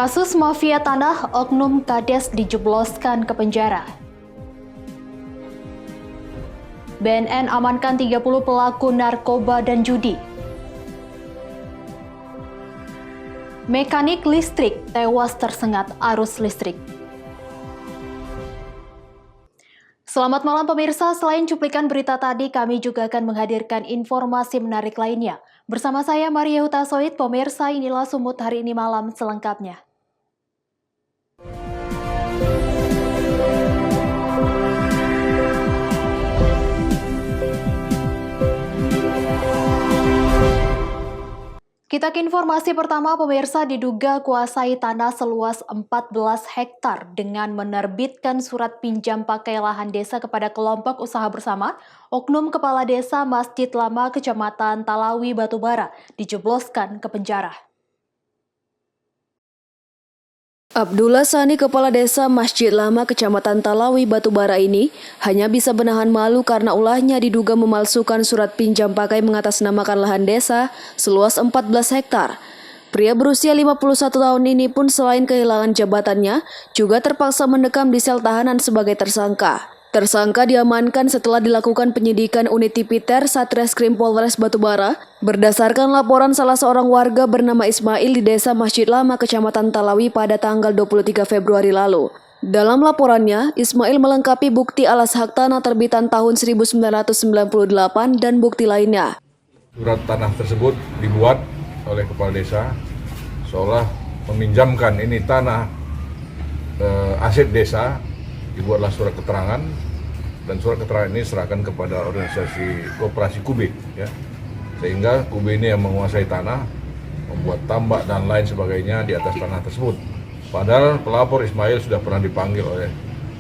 Kasus mafia tanah, oknum Kades dijebloskan ke penjara. BNN amankan 30 pelaku narkoba dan judi. Mekanik listrik tewas tersengat arus listrik. Selamat malam pemirsa, selain cuplikan berita tadi, kami juga akan menghadirkan informasi menarik lainnya. Bersama saya Maria Hutasoid, pemirsa inilah Sumut hari ini malam selengkapnya. Kita ke informasi pertama, pemirsa. Diduga kuasai tanah seluas 14 hektar dengan menerbitkan surat pinjam pakai lahan desa kepada kelompok usaha bersama, oknum kepala desa Masjid Lama Kecamatan Talawi Batubara dijebloskan ke penjara. Abdullah Sani, kepala desa Masjid Lama Kecamatan Talawi Batubara ini hanya bisa menahan malu karena ulahnya diduga memalsukan surat pinjam pakai mengatasnamakan lahan desa seluas 14 hektar. Pria berusia 51 tahun ini pun selain kehilangan jabatannya, juga terpaksa mendekam di sel tahanan sebagai tersangka. Tersangka diamankan setelah dilakukan penyidikan unit Tipiter Satreskrim Polres Batubara berdasarkan laporan salah seorang warga bernama Ismail di Desa Masjid Lama Kecamatan Talawi pada tanggal 23 Februari lalu. Dalam laporannya, Ismail melengkapi bukti alas hak tanah terbitan tahun 1998 dan bukti lainnya. Surat tanah tersebut dibuat oleh kepala desa seolah meminjamkan ini tanah aset desa, dibuatlah surat keterangan. Dan surat keterangan ini serahkan kepada organisasi koperasi Kube, ya. Sehingga Kube ini yang menguasai tanah, membuat tambak dan lain sebagainya di atas tanah tersebut. Padahal pelapor Ismail sudah pernah dipanggil oleh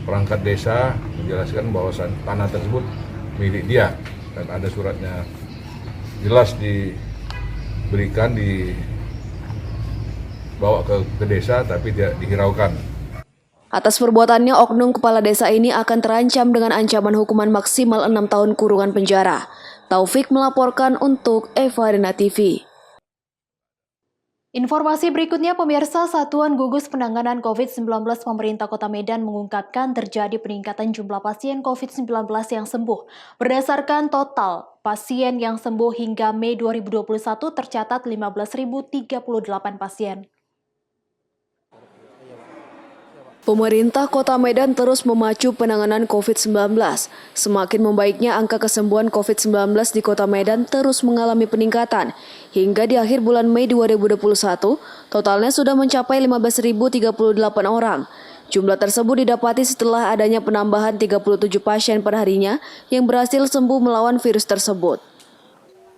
perangkat desa menjelaskan bahwa tanah tersebut milik dia dan ada suratnya jelas diberikan, dibawa ke desa tapi tidak dihiraukan. Atas perbuatannya, oknum kepala desa ini akan terancam dengan ancaman hukuman maksimal 6 tahun kurungan penjara. Taufik melaporkan untuk Eva Arena TV. Informasi berikutnya, pemirsa, Satuan Gugus Penanganan COVID-19 Pemerintah Kota Medan mengungkapkan terjadi peningkatan jumlah pasien COVID-19 yang sembuh. Berdasarkan total pasien yang sembuh hingga Mei 2021 tercatat 15.038 pasien. Pemerintah Kota Medan terus memacu penanganan COVID-19. Semakin membaiknya angka kesembuhan COVID-19 di Kota Medan terus mengalami peningkatan. Hingga di akhir bulan Mei 2021, totalnya sudah mencapai 15.038 orang. Jumlah tersebut didapati setelah adanya penambahan 37 pasien per harinya yang berhasil sembuh melawan virus tersebut.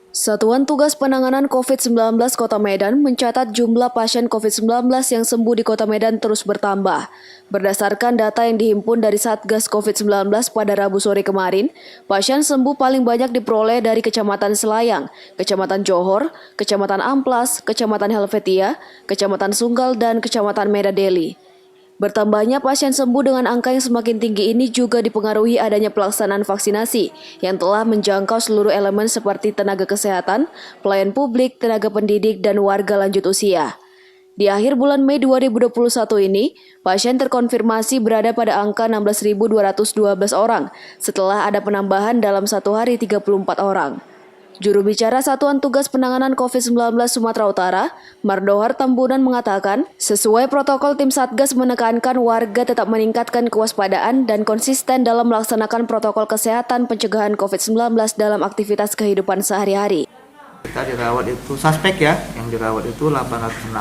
Satuan Tugas Penanganan COVID-19 Kota Medan mencatat jumlah pasien COVID-19 yang sembuh di Kota Medan terus bertambah. Berdasarkan data yang dihimpun dari Satgas COVID-19 pada Rabu sore kemarin, pasien sembuh paling banyak diperoleh dari Kecamatan Selayang, Kecamatan Johor, Kecamatan Amplas, Kecamatan Helvetia, Kecamatan Sunggal, dan Kecamatan Medan-Deli. Bertambahnya pasien sembuh dengan angka yang semakin tinggi ini juga dipengaruhi adanya pelaksanaan vaksinasi yang telah menjangkau seluruh elemen seperti tenaga kesehatan, pelayan publik, tenaga pendidik, dan warga lanjut usia. Di akhir bulan Mei 2021 ini, pasien terkonfirmasi berada pada angka 16.212 orang setelah ada penambahan dalam satu hari 34 orang. Juru bicara Satuan Tugas Penanganan COVID-19 Sumatera Utara, Mardohar Tambunan mengatakan, sesuai protokol tim Satgas menekankan warga tetap meningkatkan kewaspadaan dan konsisten dalam melaksanakan protokol kesehatan pencegahan COVID-19 dalam aktivitas kehidupan sehari-hari. Kita dirawat itu suspek ya, yang dirawat itu 806.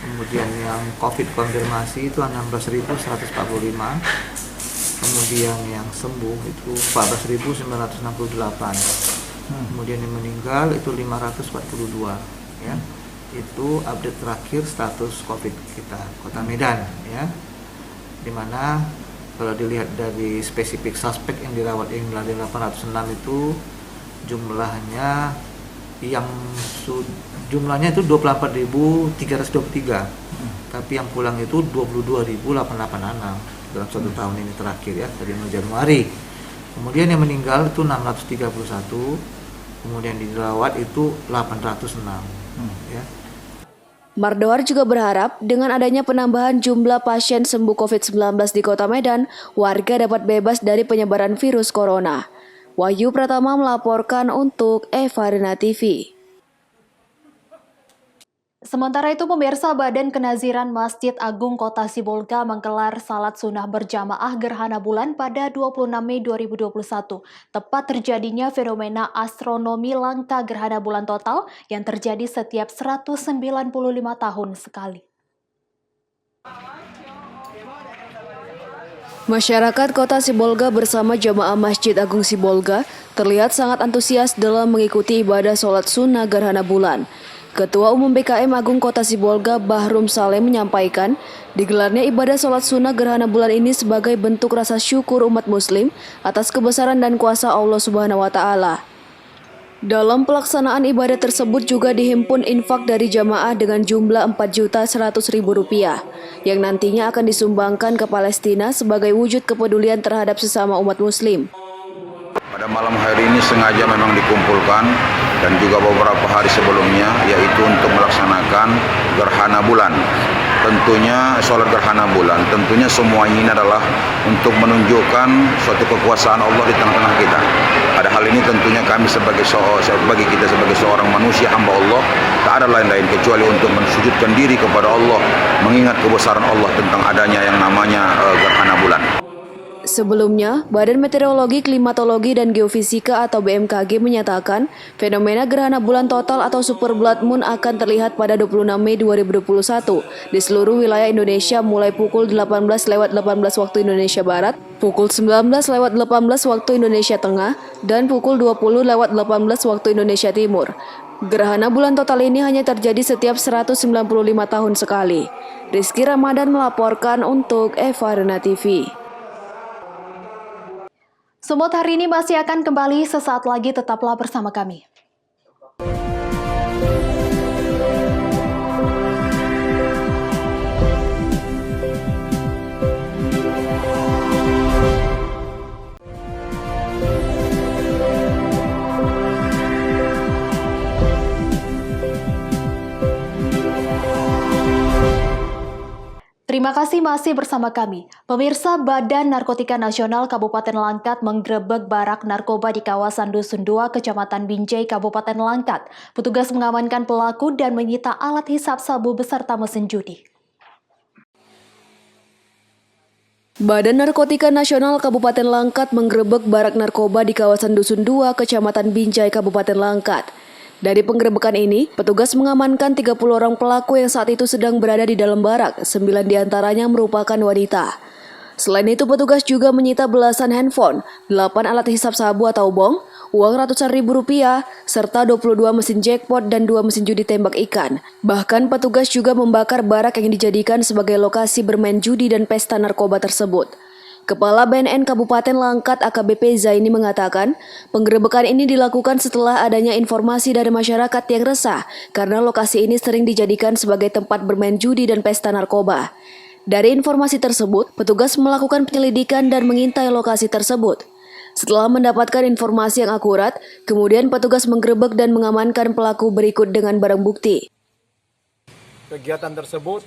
Kemudian yang COVID konfirmasi itu 16.145. Kemudian yang sembuh itu 14.968. Kemudian yang meninggal itu 542 ya. Itu update terakhir status COVID kita Kota Medan ya. Dimana kalau dilihat dari spesifik suspek yang dirawat yang dari 806 itu jumlahnya itu 24.323. Tapi yang pulang itu 22.886 dalam satu tahun ini terakhir ya, dari Januari. Kemudian yang meninggal itu 631, kemudian dirawat itu 806. Ya. Mardoar juga berharap dengan adanya penambahan jumlah pasien sembuh COVID-19 di Kota Medan, warga dapat bebas dari penyebaran virus corona. Wahyu Pratama melaporkan untuk Eva Rena TV. Sementara itu, pemirsa, Badan Kenaziran Masjid Agung Kota Sibolga menggelar salat sunnah berjamaah gerhana bulan pada 26 Mei 2021. Tepat terjadinya fenomena astronomi langka gerhana bulan total yang terjadi setiap 195 tahun sekali. Masyarakat Kota Sibolga bersama jamaah Masjid Agung Sibolga terlihat sangat antusias dalam mengikuti ibadah sholat sunnah gerhana bulan. Ketua Umum BKM Agung Kota Sibolga Bahrum Saleh menyampaikan, digelarnya ibadah sholat sunnah gerhana bulan ini sebagai bentuk rasa syukur umat muslim atas kebesaran dan kuasa Allah Subhanahu wa Ta'ala. Dalam pelaksanaan ibadah tersebut juga dihimpun infak dari jamaah dengan jumlah Rp4.100.000 yang nantinya akan disumbangkan ke Palestina sebagai wujud kepedulian terhadap sesama umat muslim. Pada malam hari ini sengaja memang dikumpulkan dan juga beberapa hari sebelumnya, yaitu untuk melaksanakan gerhana bulan. Tentunya sholat gerhana bulan, tentunya semua ini adalah untuk menunjukkan suatu kekuasaan Allah di tengah-tengah kita. Pada hal ini tentunya kami bagi kita sebagai seorang manusia hamba Allah, tak ada lain kecuali untuk mensujudkan diri kepada Allah, mengingat kebesaran Allah tentang adanya yang namanya gerhana bulan. Sebelumnya, Badan Meteorologi, Klimatologi, dan Geofisika atau BMKG menyatakan fenomena gerhana bulan total atau super blood moon akan terlihat pada 26 Mei 2021 di seluruh wilayah Indonesia mulai pukul 18:18 waktu Indonesia Barat, pukul 19:18 waktu Indonesia Tengah, dan pukul 20:18 waktu Indonesia Timur. Gerhana bulan total ini hanya terjadi setiap 195 tahun sekali. Rizky Ramadan melaporkan untuk Eva Rena TV. Semut hari ini masih akan kembali sesaat lagi, tetaplah bersama kami. Terima kasih masih bersama kami. Pemirsa, Badan Narkotika Nasional Kabupaten Langkat menggerebek barak narkoba di kawasan Dusun 2, Kecamatan Binjai, Kabupaten Langkat. Petugas mengamankan pelaku dan menyita alat hisap sabu beserta mesin judi. Badan Narkotika Nasional Kabupaten Langkat menggerebek barak narkoba di kawasan Dusun 2, Kecamatan Binjai, Kabupaten Langkat. Dari penggerebekan ini, petugas mengamankan 30 orang pelaku yang saat itu sedang berada di dalam barak, 9 diantaranya merupakan wanita. Selain itu, petugas juga menyita belasan handphone, 8 alat hisap sabu atau bong, uang ratusan ribu rupiah, serta 22 mesin jackpot dan 2 mesin judi tembak ikan. Bahkan petugas juga membakar barak yang dijadikan sebagai lokasi bermain judi dan pesta narkoba tersebut. Kepala BNN Kabupaten Langkat AKBP Zaini mengatakan, penggerebekan ini dilakukan setelah adanya informasi dari masyarakat yang resah karena lokasi ini sering dijadikan sebagai tempat bermain judi dan pesta narkoba. Dari informasi tersebut, petugas melakukan penyelidikan dan mengintai lokasi tersebut. Setelah mendapatkan informasi yang akurat, kemudian petugas menggerebek dan mengamankan pelaku berikut dengan barang bukti. Kegiatan tersebut,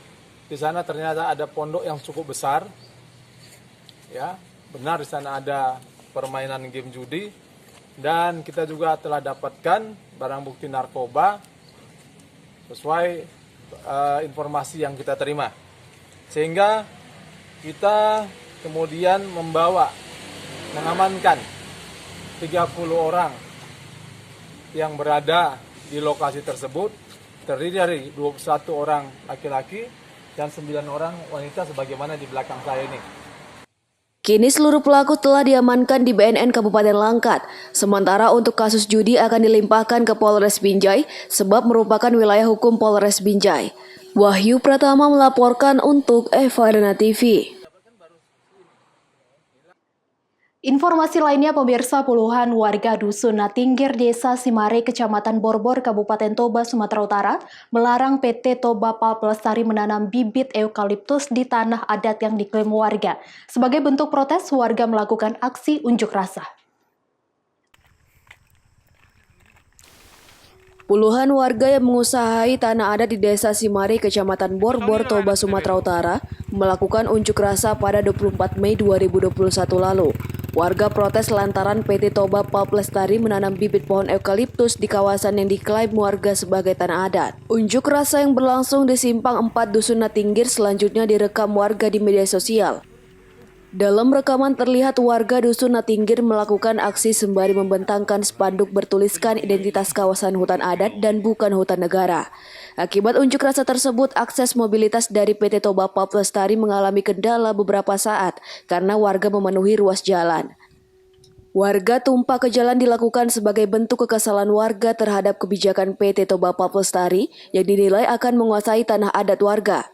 di sana ternyata ada pondok yang cukup besar. Ya, benar di sana ada permainan game judi dan kita juga telah dapatkan barang bukti narkoba sesuai informasi yang kita terima. Sehingga kita kemudian mengamankan 30 orang yang berada di lokasi tersebut, terdiri dari 21 orang laki-laki dan 9 orang wanita sebagaimana di belakang saya ini. Kini seluruh pelaku telah diamankan di BNN Kabupaten Langkat. Sementara untuk kasus judi akan dilimpahkan ke Polres Binjai sebab merupakan wilayah hukum Polres Binjai. Wahyu Pratama melaporkan untuk Eva Rena TV. Informasi lainnya, pemirsa, puluhan warga Dusun Natinggir, Desa Simare, Kecamatan Borbor, Kabupaten Toba, Sumatera Utara, melarang PT Toba Pulp Lestari menanam bibit eukaliptus di tanah adat yang diklaim warga. Sebagai bentuk protes, warga melakukan aksi unjuk rasa. Puluhan warga yang mengusahai tanah adat di Desa Simari, Kecamatan Borbor, Toba, Sumatera Utara, melakukan unjuk rasa pada 24 Mei 2021 lalu. Warga protes lantaran PT Toba Pulp Lestari menanam bibit pohon eukaliptus di kawasan yang diklaim warga sebagai tanah adat. Unjuk rasa yang berlangsung di Simpang 4 Dusun Natinggir selanjutnya direkam warga di media sosial. Dalam rekaman terlihat warga Dusun Natinggir melakukan aksi sembari membentangkan spanduk bertuliskan identitas kawasan hutan adat dan bukan hutan negara. Akibat unjuk rasa tersebut, akses mobilitas dari PT Toba Pulp Lestari mengalami kendala beberapa saat karena warga memenuhi ruas jalan. Warga tumpah ke jalan dilakukan sebagai bentuk kekesalan warga terhadap kebijakan PT Toba Pulp Lestari yang dinilai akan menguasai tanah adat warga.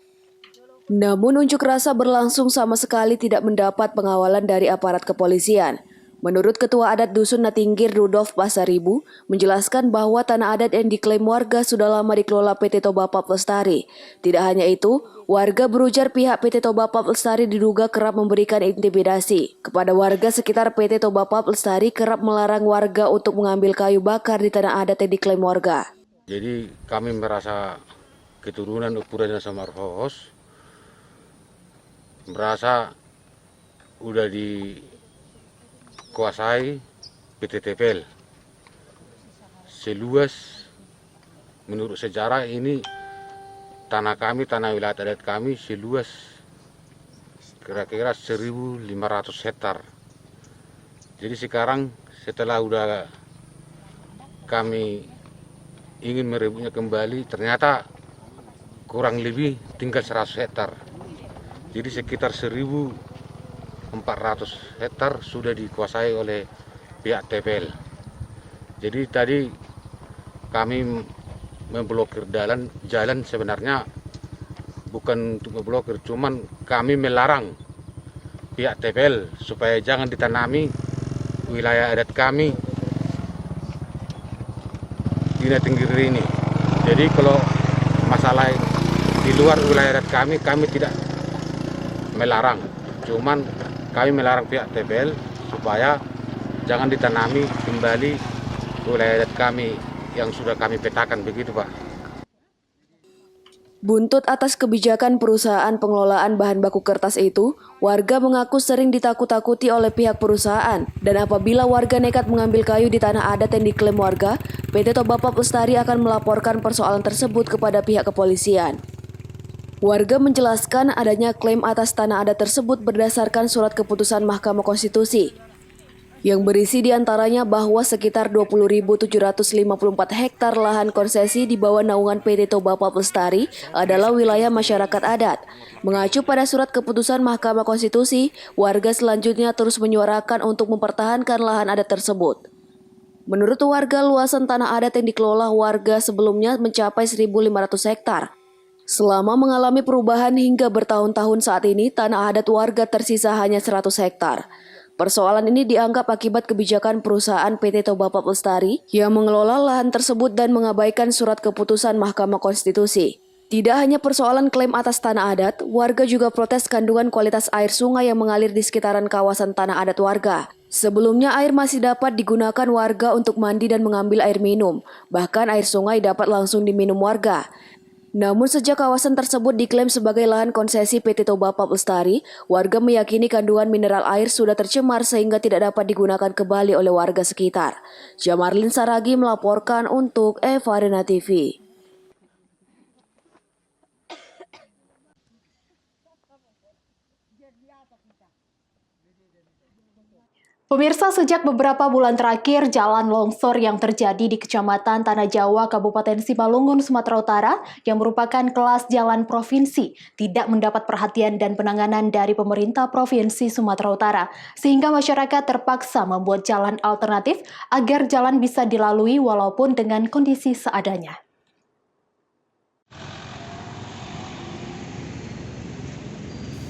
Namun unjuk rasa berlangsung sama sekali tidak mendapat pengawalan dari aparat kepolisian. Menurut Ketua Adat Dusun Natinggir Rudolf Pasaribu, menjelaskan bahwa tanah adat yang diklaim warga sudah lama dikelola PT Toba Pulp Lestari. Tidak hanya itu, warga berujar pihak PT Toba Pulp Lestari diduga kerap memberikan intimidasi kepada warga sekitar. PT Toba Pulp Lestari kerap melarang warga untuk mengambil kayu bakar di tanah adat yang diklaim warga. Jadi kami merasa keturunan ukurannya sama Rohos, merasa udah dikuasai PT TPL. Seluas, menurut sejarah ini tanah kami, tanah wilayah adat kami seluas kira-kira 1.500 hektar. Jadi sekarang setelah udah kami ingin merebutnya kembali, ternyata kurang lebih tinggal 100 hektar. Jadi sekitar 1.400 hektar sudah dikuasai oleh pihak TPL. Jadi tadi kami memblokir jalan sebenarnya bukan untuk memblokir, cuman kami melarang pihak TPL supaya jangan ditanami wilayah adat kami di Natinggir ini. Jadi kalau masalah di luar wilayah adat kami tidak melarang, cuman kami melarang pihak TPL supaya jangan ditanami kembali wilayah adat kami yang sudah kami petakan, begitu Pak. Buntut atas kebijakan perusahaan pengelolaan bahan baku kertas itu, warga mengaku sering ditakut-takuti oleh pihak perusahaan, dan apabila warga nekat mengambil kayu di tanah adat yang diklaim warga, PT Toba Pulp Lestari akan melaporkan persoalan tersebut kepada pihak kepolisian. Warga menjelaskan adanya klaim atas tanah adat tersebut berdasarkan surat keputusan Mahkamah Konstitusi yang berisi diantaranya bahwa sekitar 20.754 hektar lahan konsesi di bawah naungan PT Toba Pulp Lestari adalah wilayah masyarakat adat. Mengacu pada surat keputusan Mahkamah Konstitusi, warga selanjutnya terus menyuarakan untuk mempertahankan lahan adat tersebut. Menurut warga, luasan tanah adat yang dikelola warga sebelumnya mencapai 1.500 hektar. Selama mengalami perubahan hingga bertahun-tahun saat ini, tanah adat warga tersisa hanya 100 hektar. Persoalan ini dianggap akibat kebijakan perusahaan PT Toba Pulp Lestari yang mengelola lahan tersebut dan mengabaikan surat keputusan Mahkamah Konstitusi. Tidak hanya persoalan klaim atas tanah adat, warga juga protes kandungan kualitas air sungai yang mengalir di sekitaran kawasan tanah adat warga. Sebelumnya air masih dapat digunakan warga untuk mandi dan mengambil air minum, bahkan air sungai dapat langsung diminum warga. Namun sejak kawasan tersebut diklaim sebagai lahan konsesi PT Toba Pulp Lestari, warga meyakini kandungan mineral air sudah tercemar sehingga tidak dapat digunakan kembali oleh warga sekitar. Jamarlin Saragi melaporkan untuk Eva Arena TV. Pemirsa, sejak beberapa bulan terakhir, jalan longsor yang terjadi di Kecamatan Tanah Jawa, Kabupaten Simalungun, Sumatera Utara, yang merupakan kelas jalan provinsi, tidak mendapat perhatian dan penanganan dari pemerintah Provinsi Sumatera Utara, sehingga masyarakat terpaksa membuat jalan alternatif agar jalan bisa dilalui walaupun dengan kondisi seadanya.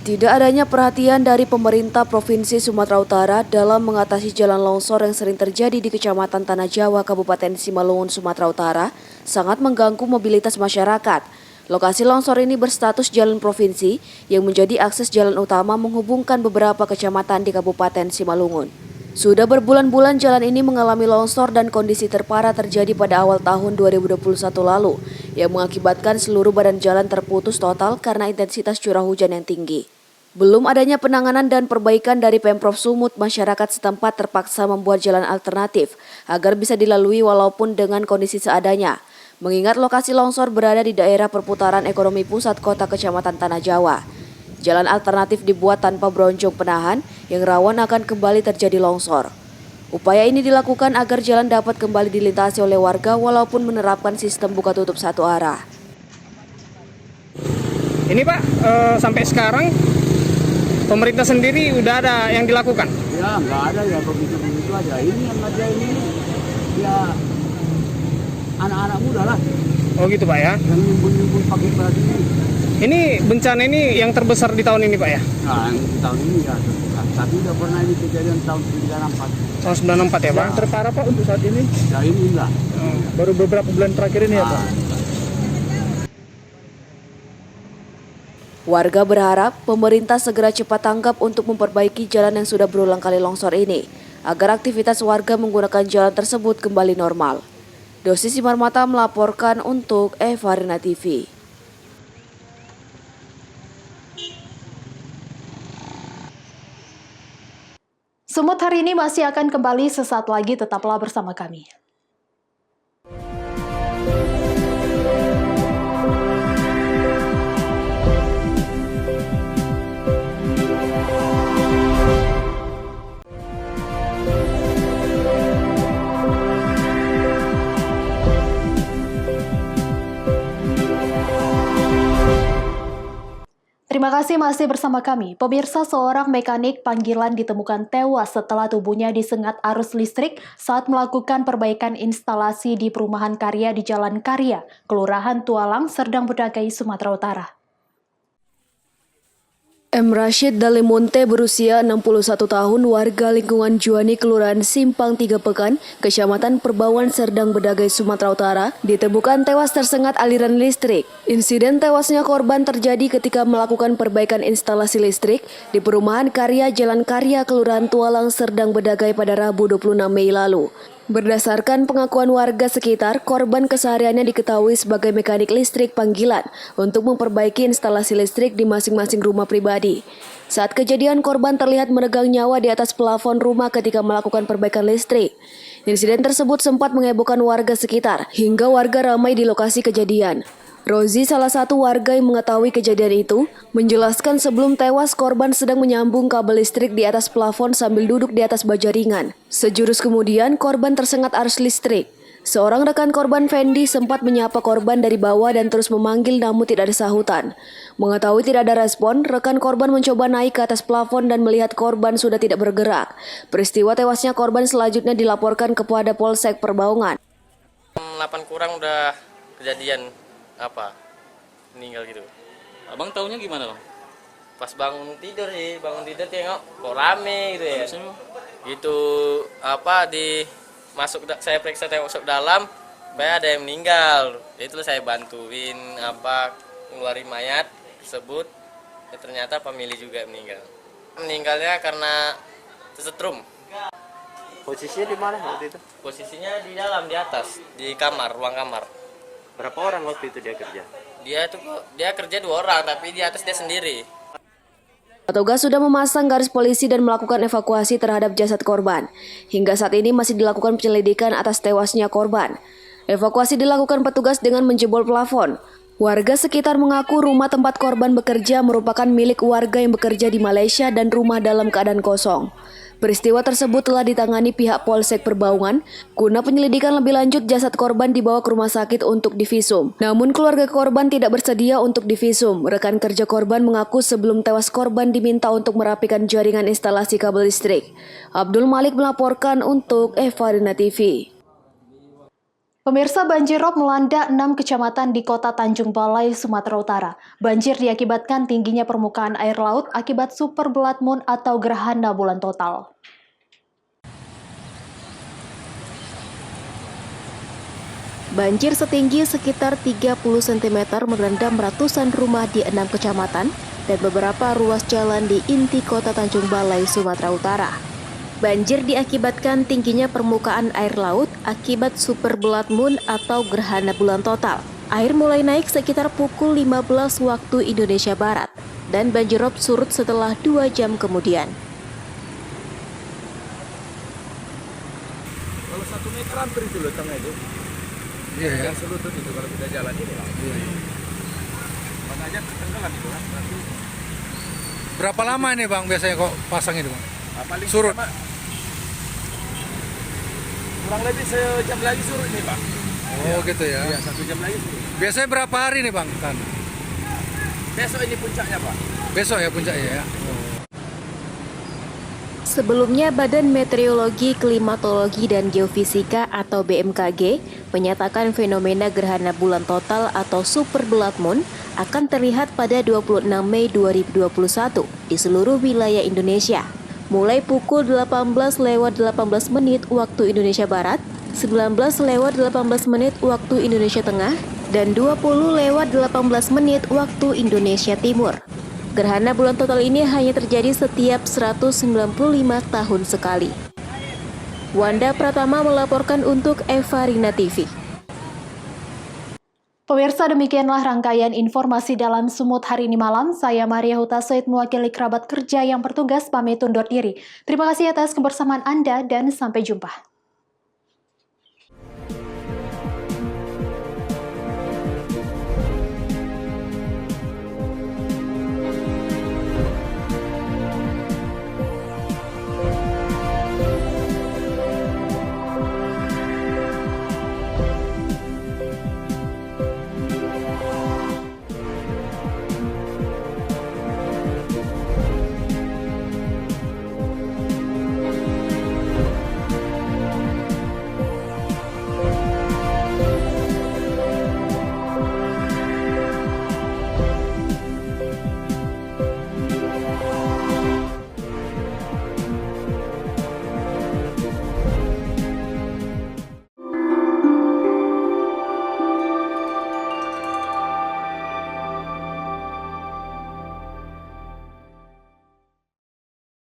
Tidak adanya perhatian dari pemerintah Provinsi Sumatera Utara dalam mengatasi jalan longsor yang sering terjadi di Kecamatan Tanah Jawa, Kabupaten Simalungun, Sumatera Utara, sangat mengganggu mobilitas masyarakat. Lokasi longsor ini berstatus jalan provinsi yang menjadi akses jalan utama menghubungkan beberapa kecamatan di Kabupaten Simalungun. Sudah berbulan-bulan jalan ini mengalami longsor dan kondisi terparah terjadi pada awal tahun 2021 lalu yang mengakibatkan seluruh badan jalan terputus total karena intensitas curah hujan yang tinggi. Belum adanya penanganan dan perbaikan dari Pemprov Sumut, masyarakat setempat terpaksa membuat jalan alternatif agar bisa dilalui walaupun dengan kondisi seadanya. Mengingat lokasi longsor berada di daerah perputaran ekonomi pusat kota Kecamatan Tanah Jawa. Jalan alternatif dibuat tanpa bronjong penahan yang rawan akan kembali terjadi longsor. Upaya ini dilakukan agar jalan dapat kembali dilintasi oleh warga walaupun menerapkan sistem buka tutup satu arah. Ini Pak, sampai sekarang pemerintah sendiri udah ada yang dilakukan? Ya nggak ada ya, begitu-begitu aja. Ini yang ada ini ya anak-anak muda lah. Oh gitu Pak ya? Yang nyumbun-nyumbun pakai plat ini. Ini bencana ini yang terbesar di tahun ini Pak ya? Nah, yang di tahun ini ya. Tapi udah pernah ini kejadian tahun 94. Tahun 94 ya Pak? Ya. Terparah Pak untuk saat ini? Ya ini enggak. Baru beberapa bulan terakhir ini ya Pak? Warga berharap pemerintah segera cepat tanggap untuk memperbaiki jalan yang sudah berulang kali longsor ini, agar aktivitas warga menggunakan jalan tersebut kembali normal. Dosi Simarmata melaporkan untuk Evarina TV. Sumut hari ini masih akan kembali sesaat lagi, tetaplah bersama kami. Terima kasih masih bersama kami. Pemirsa, seorang mekanik panggilan ditemukan tewas setelah tubuhnya disengat arus listrik saat melakukan perbaikan instalasi di perumahan Karya di Jalan Karya, Kelurahan Tualang, Serdang Bedagai, Sumatera Utara. M. Rashid Dalimunte berusia 61 tahun, warga lingkungan Juani, Kelurahan Simpang 3 Pekan, Kecamatan Perbauan, Serdang Bedagai, Sumatera Utara, ditemukan tewas tersengat aliran listrik. Insiden tewasnya korban terjadi ketika melakukan perbaikan instalasi listrik di perumahan Karya Jalan Karya, Kelurahan Tualang, Serdang Bedagai pada Rabu 26 Mei lalu. Berdasarkan pengakuan warga sekitar, korban kesehariannya diketahui sebagai mekanik listrik panggilan untuk memperbaiki instalasi listrik di masing-masing rumah pribadi. Saat kejadian, korban terlihat meregang nyawa di atas plafon rumah ketika melakukan perbaikan listrik. Insiden tersebut sempat menghebohkan warga sekitar, hingga warga ramai di lokasi kejadian. Rozi, salah satu warga yang mengetahui kejadian itu, menjelaskan sebelum tewas korban sedang menyambung kabel listrik di atas plafon sambil duduk di atas baja ringan. Sejurus kemudian, korban tersengat arus listrik. Seorang rekan korban, Fendi, sempat menyapa korban dari bawah dan terus memanggil namun tidak ada sahutan. Mengetahui tidak ada respon, rekan korban mencoba naik ke atas plafon dan melihat korban sudah tidak bergerak. Peristiwa tewasnya korban selanjutnya dilaporkan kepada Polsek Perbaungan. 8 kurang udah kejadian meninggal gitu. Abang taunya gimana Bang? Pas bangun tidur tengok kok rame gitu ya. Gitu saya periksa tengok masuk dalam, ada yang meninggal. Itu saya bantuin ngeluarin mayat tersebut. Ya, ternyata pemilik juga meninggal. Meninggalnya karena tersetrum. Posisinya di mana waktu itu? Posisinya di dalam, di atas, di kamar, ruang kamar. Berapa orang waktu itu dia kerja? Dia kerja 2 orang, tapi di atas dia sendiri. Petugas sudah memasang garis polisi dan melakukan evakuasi terhadap jasad korban. Hingga saat ini masih dilakukan penyelidikan atas tewasnya korban. Evakuasi dilakukan petugas dengan menjebol plafon. Warga sekitar mengaku rumah tempat korban bekerja merupakan milik warga yang bekerja di Malaysia dan rumah dalam keadaan kosong. Peristiwa tersebut telah ditangani pihak Polsek Perbaungan. Guna penyelidikan lebih lanjut, jasad korban dibawa ke rumah sakit untuk divisum. Namun keluarga korban tidak bersedia untuk divisum. Rekan kerja korban mengaku sebelum tewas korban diminta untuk merapikan jaringan instalasi kabel listrik. Abdul Malik melaporkan untuk Evarina TV. Pemirsa, banjir rob melanda 6 kecamatan di Kota Tanjung Balai, Sumatera Utara. Banjir diakibatkan tingginya permukaan air laut akibat super blood moon atau gerhana bulan total. Banjir setinggi sekitar 30 cm merendam ratusan rumah di 6 kecamatan dan beberapa ruas jalan di inti Kota Tanjung Balai, Sumatera Utara. Banjir diakibatkan tingginya permukaan air laut akibat super blood moon atau gerhana bulan total. Air mulai naik sekitar pukul 15 waktu Indonesia Barat dan banjirop surut setelah 2 jam kemudian. Kalau 1 meter hampir itu loh tengah itu. Iya ya. Yang selutut itu kalau kita jalan ini lah. Iya. Makanya ketenggelam itu kan. Berapa lama ini Bang biasanya kok pasang itu Bang? Paling surut? Kurang lebih sejam lagi surut nih Pak. Oh ya, gitu ya. Iya 1 jam lagi surut. Biasanya berapa hari nih Bang? Kan? Besok ini puncaknya Pak. Besok ya puncaknya ya. Sebelumnya, Badan Meteorologi, Klimatologi, dan Geofisika atau BMKG menyatakan fenomena gerhana bulan total atau super blood moon akan terlihat pada 26 Mei 2021 di seluruh wilayah Indonesia. Mulai pukul 18:18 waktu Indonesia Barat, 19:18 waktu Indonesia Tengah, dan 20:18 waktu Indonesia Timur. Gerhana bulan total ini hanya terjadi setiap 195 tahun sekali. Wanda Pratama melaporkan untuk Eva Rina TV. Pemirsa, demikianlah rangkaian informasi dalam Sumut hari ini malam. Saya Maria Huta Said, mewakili kerabat kerja yang bertugas pamit undur diri. Terima kasih atas kebersamaan Anda dan sampai jumpa.